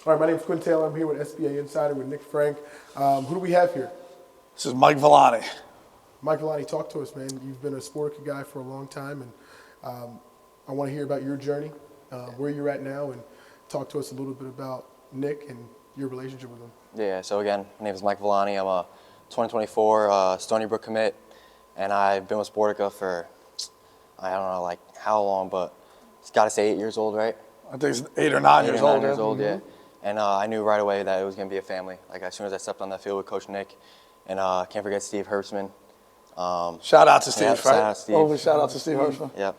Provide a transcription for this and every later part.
All right, my name's Quinn Taylor. I'm here with SBA Insider with Nick Frank. Who do we have here? This is Mike Villani. Mike Villani, talk to us, man. You've been a Sportika guy for a long time, and I want to hear about your journey, where you're at now, and talk to us a little bit about Nick and your relationship with him. Yeah, so again, my name is Mike Villani. I'm a 2024 Stony Brook commit, and I've been with Sportika for, I don't know, like how long, but it's got to say 8 years old, right? I think it's 8 or 9 years old. 9 years old, yeah. And I knew right away that it was going to be a family. Like, as soon as I stepped on that field with Coach Nick, and can't forget Steve Herbstman. Shout out to Steve, right? Shout out Steve. Over shout out to Steve Herbstman. Yep.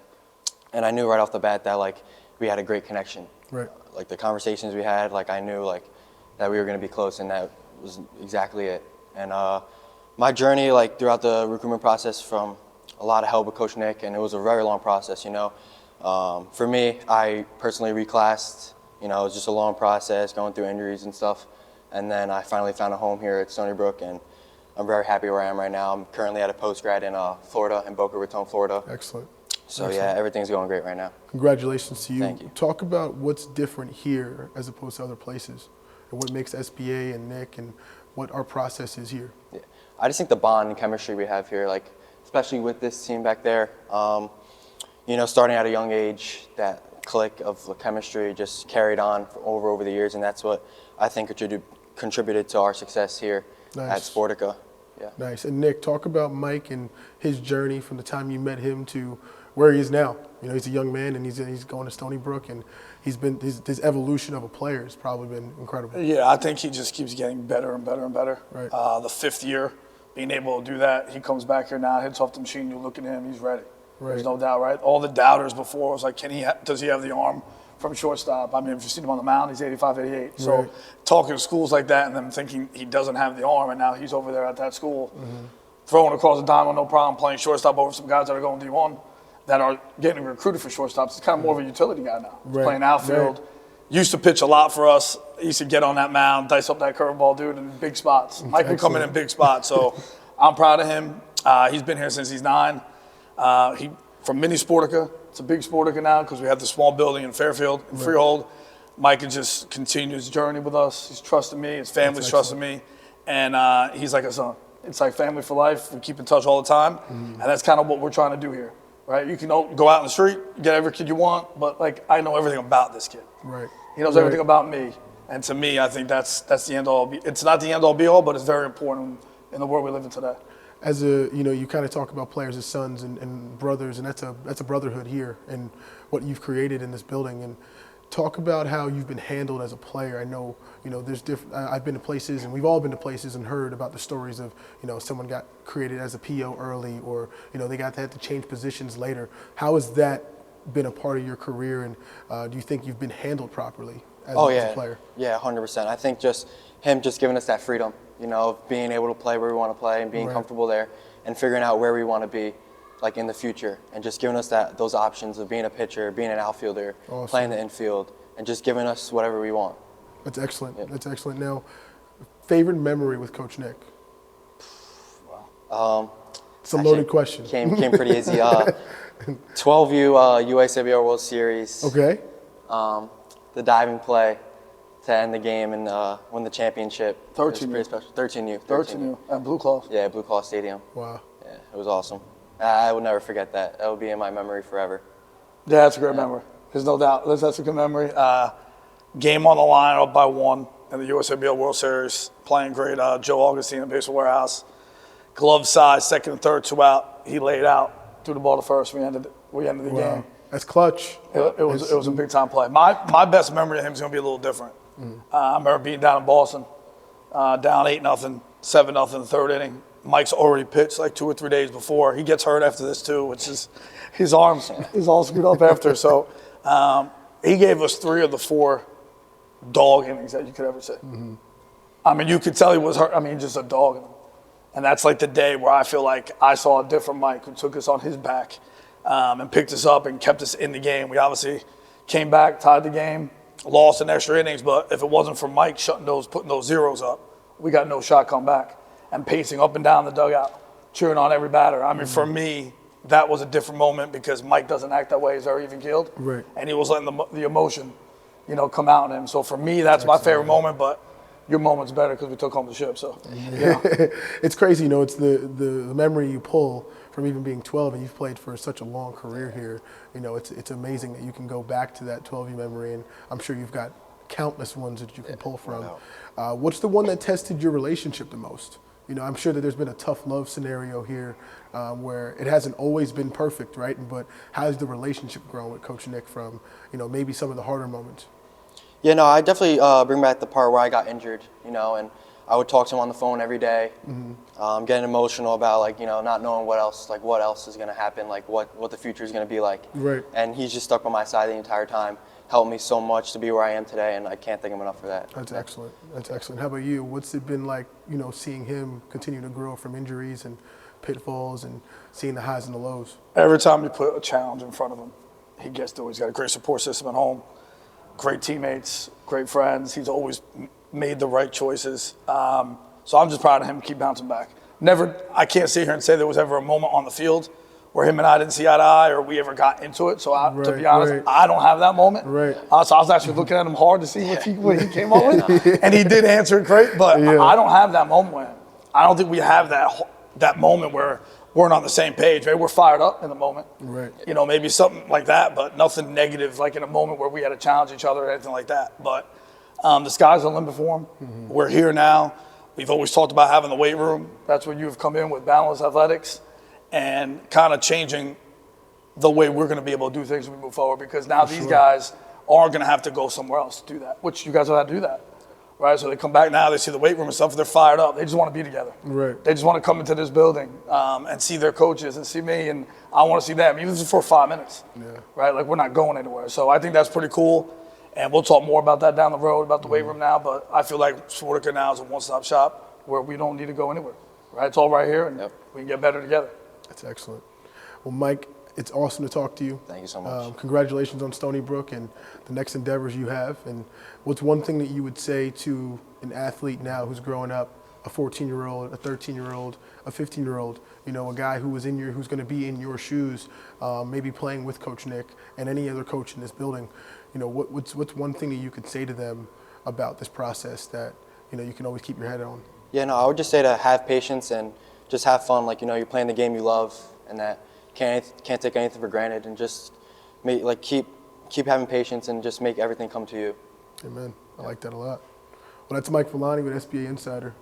And I knew right off the bat that, like, we had a great connection. Right. Like, the conversations we had, like, I knew, like, that we were going to be close, and that was exactly it. And my journey, like, throughout the recruitment process, from a lot of help with Coach Nick, and it was a very long process, you know. For me, I personally reclassed. You know, it was just a long process, going through injuries and stuff. And then I finally found a home here at Stony Brook, and I'm very happy where I am right now. I'm currently at a post-grad in Florida, in Boca Raton, Florida. Excellent. So, yeah, everything's going great right now. Congratulations to you. Thank you. Talk about what's different here as opposed to other places, and what makes SBA and Nick and what our process is here. Yeah. I just think the bond and chemistry we have here, like, especially with this team back there, you know, starting at a young age, that click of chemistry just carried on over the years, and that's what I think contributed to our success here at Sportika. Yeah. Nice. And Nick, talk about Mike and his journey from the time you met him to where he is now. You know, he's a young man, and he's going to Stony Brook, and he's been his evolution of a player has probably been incredible. Yeah, I think he just keeps getting better and better and better. Right. The 5th year, being able to do that, he comes back here now, hits off the machine. You look at him, he's ready. Right. There's no doubt, right? All the doubters before was like, does he have the arm from shortstop? I mean, if you've seen him on the mound, he's 85, 88. So Right. talking to schools like that and them thinking he doesn't have the arm, and now he's over there at that school, throwing across the diamond, no problem, playing shortstop over some guys that are going D1 that are getting recruited for shortstops. He's kind of more of a utility guy now. He's Right. playing outfield. Right. Used to pitch a lot for us. He used to get on that mound, dice up that curveball, dude, in big spots. Mike would come in big spots. So I'm proud of him. He's been here since he's 9. From mini Sportika, it's a big Sportika now because we have the small building in Fairfield, in Freehold. Mike can just continue his journey with us. He's trusting me. His family's trusting me. And he's like a son. It's like family for life. We keep in touch all the time. And that's kind of what we're trying to do here, right? You can go out in the street, get every kid you want, but, like, I know everything about this kid. Right. He knows everything about me. And to me, I think that's the end all. It's not the end all be all, but it's very important in the world we live in today. As you kind of talk about players as sons and brothers, and that's a brotherhood here, and what you've created in this building. And talk about how you've been handled as a player. I know, there's different. I've been to places, and we've all been to places and heard about the stories of, someone got created as a PO early, or they had to change positions later. How has that been a part of your career, and do you think you've been handled properly as a player? Yeah, 100%. I think just him giving us that freedom. Of being able to play where we want to play and being comfortable there and figuring out where we want to be, like, in the future, and just giving us those options of being a pitcher, being an outfielder, playing the infield, and just giving us whatever we want. That's excellent. Yeah. That's excellent. Now, favorite memory with Coach Nick? It's a loaded question. Came pretty easy. 12U USABR World Series. Okay. The diving play to end the game and win the championship. 13U. Pretty special. 13U. 13U at Blue Claws. Yeah, Blue Claw Stadium. Wow. Yeah, it was awesome. I would never forget that. That will be in my memory forever. Yeah, that's a great memory. There's no doubt. That's a good memory. Game on the line, up by 1 in the USABL World Series. Playing great. Joe Augustine in Baseball Warehouse. Glove side, 2nd and 3rd, 2 out. He laid out, threw the ball to first. We ended the game. That's clutch. It was a big time play. My best memory of him is going to be a little different. I remember being down in Boston, down 8-0, 7-0, third inning. Mike's already pitched like 2 or 3 days before. He gets hurt after this too, which is his arms is all screwed up after. So he gave us 3 of the 4 dog innings that you could ever see. I mean, you could tell he was hurt. I mean, just a dog in him. And that's like the day where I feel like I saw a different Mike who took us on his back and picked us up and kept us in the game. We obviously came back, tied the game, lost in extra innings, but if it wasn't for Mike putting those zeros up, we got no shot come back. And pacing up and down the dugout, cheering on every batter. I mean, for me, that was a different moment because Mike doesn't act that way. He's very even-keeled. Right. And he was letting the emotion come out in him. So for me, that's my favorite moment, but your moment's better because we took home the ship. So, yeah. It's crazy, it's the memory you pull from even being 12, and you've played for such a long career here. It's amazing that you can go back to that 12U memory, and I'm sure you've got countless ones that you can pull from. What's the one that tested your relationship the most? I'm sure that there's been a tough love scenario here where it hasn't always been perfect, right? But how's the relationship grown with Coach Nick from, maybe some of the harder moments? Yeah, no, I definitely bring back the part where I got injured, and I would talk to him on the phone every day, getting emotional about not knowing what else is going to happen, what the future is going to be like. Right. And he's just stuck by my side the entire time, helped me so much to be where I am today, and I can't thank him enough for that. That's excellent. That's excellent. How about you? What's it been like, seeing him continue to grow from injuries and pitfalls and seeing the highs and the lows? Every time you put a challenge in front of him, he gets to it. He's got a great support system at home, great teammates, great friends. He's always made the right choices. So I'm just proud of him to keep bouncing back. I can't sit here and say there was ever a moment on the field where him and I didn't see eye to eye or we ever got into it. So to be honest, I don't have that moment. Right. So I was actually looking at him hard to see what he came up with. And he did answer it great, but I don't have that moment with him. I don't think we have that moment where we're not on the same page. Maybe we're fired up in the moment. Right. Maybe something like that, but nothing negative like in a moment where we had to challenge each other or anything like that. But the sky's the limit for him. Mm-hmm. We're here now. We've always talked about having the weight room. That's where you've come in with Balanced Athletics and kind of changing the way we're going to be able to do things when we move forward, because now these guys are going to have to go somewhere else to do that, which you guys will have to do that. Right, so they come back now, they see the weight room and stuff, they're fired up. They just want to be together. Right. They just want to come into this building and see their coaches and see me, and I want to see them, even if it's for 5 minutes. Yeah. Right, like we're not going anywhere. So I think that's pretty cool, and we'll talk more about that down the road, about the weight room now, but I feel like Sportika now is a one-stop shop where we don't need to go anywhere. Right, it's all right here, and we can get better together. That's excellent. Well, Mike, it's awesome to talk to you. Thank you so much. Congratulations on Stony Brook and the next endeavors you have. And what's one thing that you would say to an athlete now who's growing up, a 14-year-old, a 13-year-old, a 15-year-old, a guy who's going to be in your shoes, maybe playing with Coach Nick and any other coach in this building? What's one thing that you could say to them about this process that you can always keep your head on? Yeah, no, I would just say to have patience and just have fun. You're playing the game you love, and that can't take anything for granted, and just keep having patience and just make everything come to you. Amen. I like that a lot. Well, that's Mike Villani with SBA Insider.